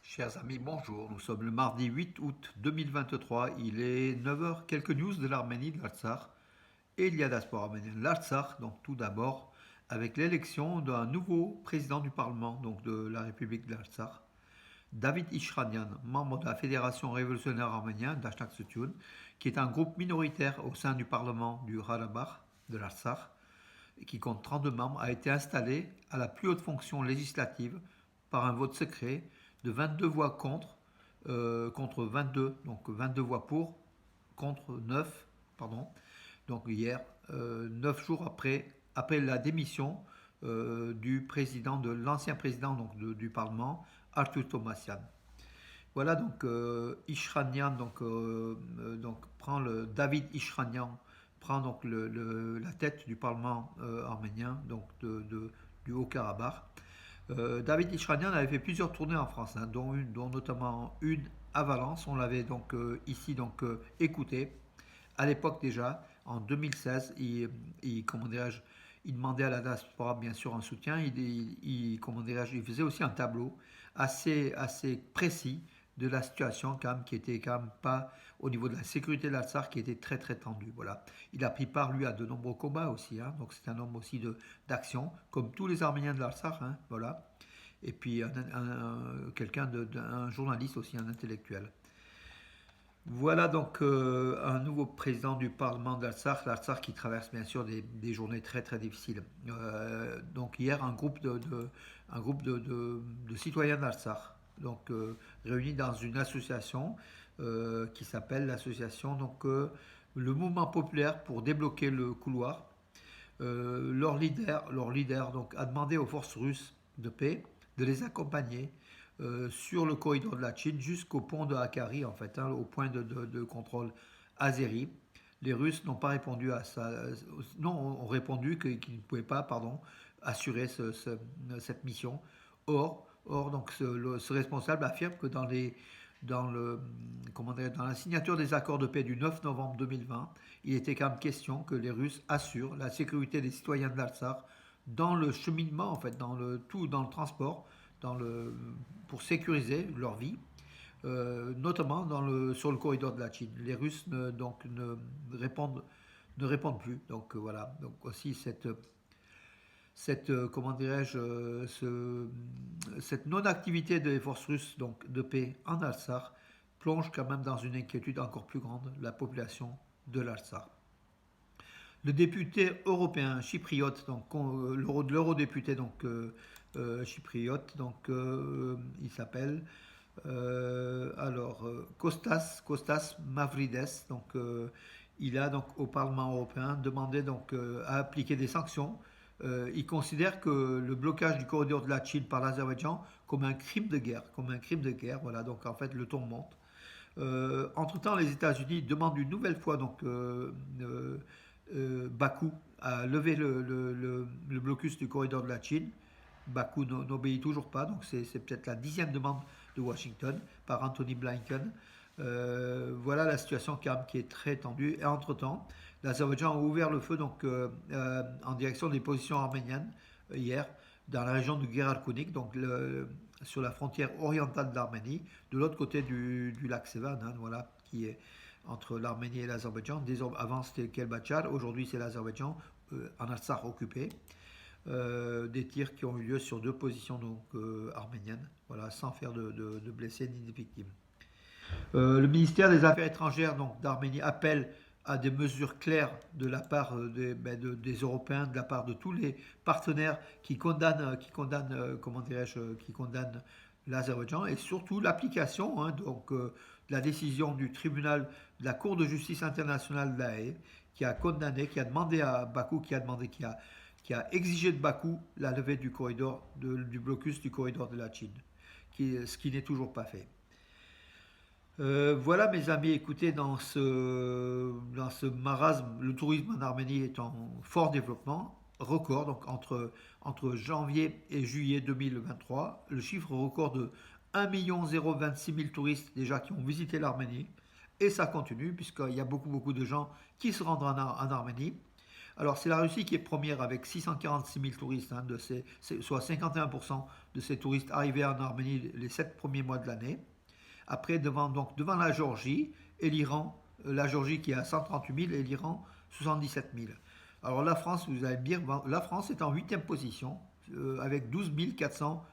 Chers amis, bonjour. Nous sommes le mardi 8 août 2023. Il est 9 heures. Quelques news de l'Arménie, de l'Artsakh et de la diaspora arménienne. L'Artsakh, donc tout d'abord, avec l'élection d'un nouveau président du Parlement, donc de la République de l'Artsakh, David Ishranian, membre de la Fédération révolutionnaire arménienne, Dashnak Sutun, qui est un groupe minoritaire au sein du Parlement du Karabakh, de l'Artsakh, qui compte 32 membres, a été installé à la plus haute fonction législative par un vote secret de 22 voix contre 22, donc 22 voix pour, contre 9, pardon. Donc hier, 9 jours après la démission du président, de l'ancien président du Parlement, Arthur Thomassian. Voilà donc Ishranian donc prend le David Ishranian prend donc la tête du Parlement arménien donc du Haut-Karabakh. David Ishranian avait fait plusieurs tournées en France, hein, dont notamment une à Valence. On l'avait donc ici écouté. À l'époque déjà, en 2016, comment dirais-je, il demandait à la diaspora bien sûr un soutien. Comment dirais-je, il faisait aussi un tableau assez précis de la situation quand même, qui était quand même pas au niveau de la sécurité de l'Artsakh, qui était très très tendue. Voilà. Il a pris part lui à de nombreux combats aussi, hein, donc c'est un homme aussi d'action, comme tous les Arméniens de l'Artsakh, hein, voilà. Et puis un journaliste aussi, un intellectuel. Voilà donc un nouveau président du Parlement d'Artsakh, l'Artsakh qui traverse bien sûr des journées très très difficiles. Donc hier, un groupe de citoyens d'Artsakh, donc réunis dans une association qui s'appelle l'association le Mouvement populaire pour débloquer le couloir. Leur leader donc a demandé aux forces russes de paix de les accompagner sur le corridor de la Chine jusqu'au pont de Hakkari, en fait, hein, au point de contrôle azéri. Les Russes n'ont pas répondu à ça, non, ont répondu qu'ils ne pouvaient pas, pardon, assurer cette mission. Donc ce responsable affirme que dans la signature des accords de paix du 9 novembre 2020, il était quand même question que les Russes assurent la sécurité des citoyens de l'Artsakh dans le cheminement, en fait, dans le transport, pour sécuriser leur vie, notamment sur le corridor de la Chine. Les Russes ne répondent plus. Donc voilà. Donc aussi comment dirais-je, cette non-activité des forces russes donc, de paix en Artsakh plonge quand même dans une inquiétude encore plus grande la population de l'Artsakh. Le député européen chypriote, donc l'eurodéputé chypriote, il s'appelle Kostas Mavrides, il a donc au Parlement européen demandé à appliquer des sanctions. Il considère que le blocage du corridor de la Chine par l'Azerbaïdjan comme un crime de guerre, voilà. Donc en fait le ton monte. Entre-temps, les États-Unis demandent une nouvelle fois Bakou a levé le blocus du corridor de la Chine. Bakou n'obéit toujours pas, donc c'est peut-être la 10e demande de Washington par Anthony Blinken. Voilà la situation qui est très tendue. Et entre-temps, l'Azerbaïdjan a ouvert le feu en direction des positions arméniennes hier dans la région de Geralkunik, sur la frontière orientale de l'Arménie, de l'autre côté du lac Sevan, hein, voilà, qui est entre l'Arménie et l'Azerbaïdjan. Avant c'était Kelbachar, aujourd'hui c'est l'Azerbaïdjan, en Artsakh occupé. Des tirs qui ont eu lieu sur deux positions arméniennes, voilà, sans faire de blessés ni de victimes. Le ministère des Affaires étrangères d'Arménie appelle à des mesures claires de la part des Européens, de la part de tous les partenaires qui condamnent l'Azerbaïdjan, et surtout l'application de la décision du tribunal de la Cour de justice internationale de La Haye, qui a demandé à Bakou, qui a exigé de Bakou la levée du blocus du corridor de la Chine, ce qui n'est toujours pas fait. Voilà mes amis, écoutez, dans ce marasme, le tourisme en Arménie est en fort développement, record, donc entre janvier et juillet 2023, le chiffre record de 1 026 000 touristes déjà qui ont visité l'Arménie, et ça continue puisqu'il y a beaucoup de gens qui se rendent en Arménie. Alors, c'est la Russie qui est première avec 646 000 touristes, hein, soit 51% de ces touristes arrivés en Arménie les 7 premiers mois de l'année. Après, devant la Géorgie et l'Iran, la Géorgie qui est à 138 000 et l'Iran 77 000. Alors la France, vous allez me dire, la France est en huitième position avec 12 400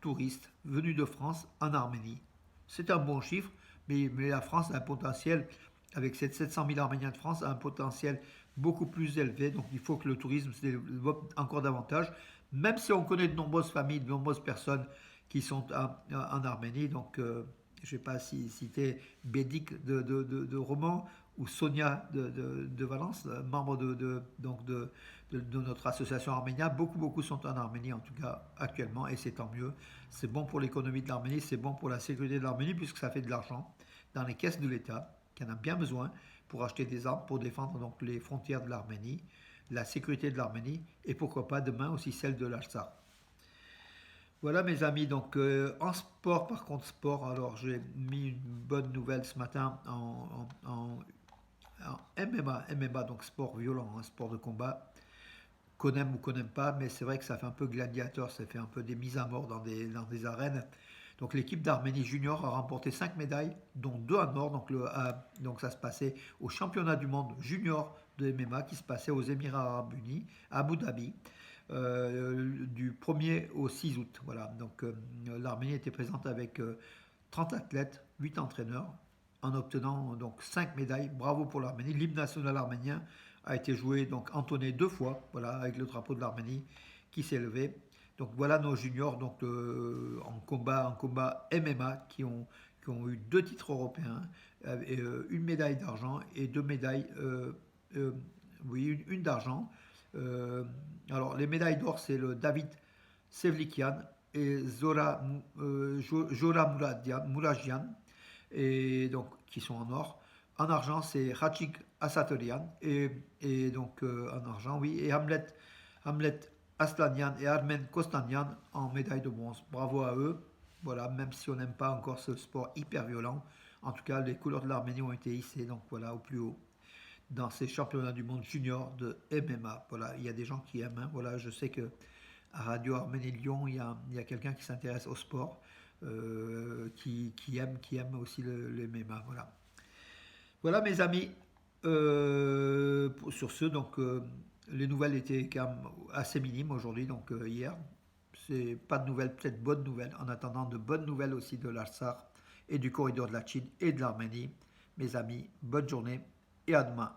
touristes venus de France en Arménie. C'est un bon chiffre, mais la France a un potentiel, avec ces 700 000 Arméniens de France, a un potentiel beaucoup plus élevé. Donc il faut que le tourisme se développe encore davantage, même si on connaît de nombreuses familles, de nombreuses personnes qui sont en Arménie. Donc je ne vais pas citer Bédic de Romans ou Sonia de Valence, membre de notre association arménienne. Beaucoup sont en Arménie, en tout cas actuellement, et c'est tant mieux. C'est bon pour l'économie de l'Arménie, c'est bon pour la sécurité de l'Arménie, puisque ça fait de l'argent dans les caisses de l'État, qui en a bien besoin pour acheter des armes, pour défendre donc les frontières de l'Arménie, la sécurité de l'Arménie, et pourquoi pas demain aussi celle de l'Artsakh. Voilà mes amis, donc en sport, par contre sport, alors j'ai mis une bonne nouvelle ce matin en MMA, donc sport violent, hein, sport de combat, qu'on aime ou qu'on n'aime pas, mais c'est vrai que ça fait un peu gladiateur, ça fait un peu des mises à mort dans des arènes. Donc l'équipe d'Arménie junior a remporté 5 médailles, dont 2 en or, donc ça se passait au championnat du monde junior de MMA qui se passait aux Émirats Arabes Unis, à Abu Dhabi. Du 1er au 6 août. Voilà. Donc l'Arménie était présente avec 30 athlètes, 8 entraîneurs, en obtenant donc 5 médailles. Bravo pour l'Arménie. L'hymne national arménien a été joué, donc entonné 2 fois, voilà, avec le drapeau de l'Arménie qui s'est levé. Donc voilà nos juniors donc, en combat MMA qui ont eu 2 titres européens, une médaille d'argent et 2 médailles, oui, une d'argent. Euh, alors, les médailles d'or, c'est le David Sevlikian et Jora Mouragian, et donc, qui sont en or. En argent, c'est Rachik Asatorian, et donc en argent, oui, et Hamlet Aslanian et Armen Kostanian en médaille de bronze. Bravo à eux. Voilà, même si on n'aime pas encore ce sport hyper violent, en tout cas, les couleurs de l'Arménie ont été hissées, donc voilà, au plus haut dans ces championnats du monde junior de MMA. Voilà, il y a des gens qui aiment. Hein. Voilà, je sais que à Radio Arménie Lyon, il y a quelqu'un qui s'intéresse au sport, qui aime aussi le MMA. Voilà. Voilà mes amis. Sur ce, donc les nouvelles étaient quand même assez minimes aujourd'hui, donc hier. C'est pas de nouvelles, peut-être bonnes nouvelles. En attendant, de bonnes nouvelles aussi de l'Artsakh et du corridor de la Chine et de l'Arménie. Mes amis, bonne journée et à demain.